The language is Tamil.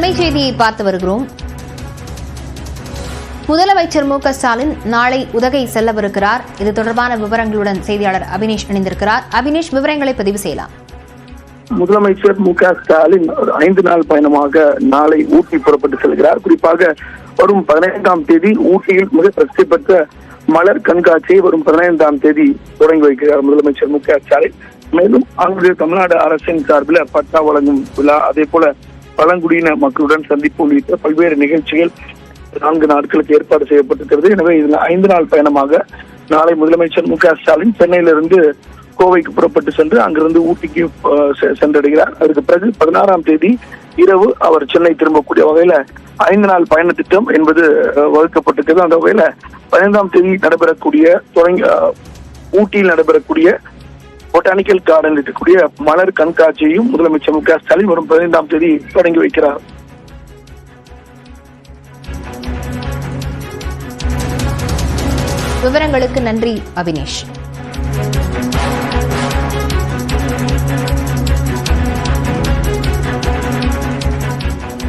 அண்மை செய்தியை பார்த்து வருகிறோம். முதலமைச்சர் மு.க.ஸ்டாலின் நாளை உதகை செல்லவிருக்கிறார். இது தொடர்பான விவரங்களுடன் செய்தியாளர் அபினேஷ் இணைந்திருக்கிறார். அபினேஷ், விவரங்களை பதிவு செய்யலாம். முதலமைச்சர் மு.க.ஸ்டாலின் 5 நாள் பயணமாக நாளை ஊட்டி புறப்பட்டு செல்கிறார். குறிப்பாக வரும் 15ஆம் தேதி ஊட்டியில் மிக பிரசித்தி பெற்ற மலர் கண்காட்சியை வரும் 15ஆம் தேதி தொடங்கி வைக்கிறார் முதலமைச்சர் மு.க.ஸ்டாலின். மேலும் அங்கு தமிழ்நாடு அரசின் சார்பில் பட்டா வழங்கும் விழா, அதே போல பழங்குடியின மக்களுடன் சந்திப்பு உள்ளிட்ட பல்வேறு நிகழ்ச்சிகள் 4 நாட்களுக்கு ஏற்பாடு செய்யப்பட்டிருக்கிறது. எனவே இதில் 5 நாள் பயணமாக நாளை முதலமைச்சர் மு.க.ஸ்டாலின் சென்னையிலிருந்து கோவைக்கு புறப்பட்டு சென்று அங்கிருந்து ஊட்டிக்கு சென்றடைகிறார். அதற்கு பிறகு 16ஆம் தேதி இரவு அவர் சென்னை திரும்பக்கூடிய வகையில 5 நாள் பயண திட்டம் என்பது வகுக்கப்பட்டிருக்கிறது. அந்த வகையில 15ஆம் தேதி நடைபெறக்கூடிய ஊட்டியில் நடைபெறக்கூடிய பொட்டானிக்கல் கார்டன் இருக்கக்கூடிய மலர் கண்காட்சியையும் முதலமைச்சர் மு.க.ஸ்டாலின் வரும் 15ஆம் தேதி தொடங்கி வைக்கிறார். விவரங்களுக்கு நன்றி அபினேஷ்.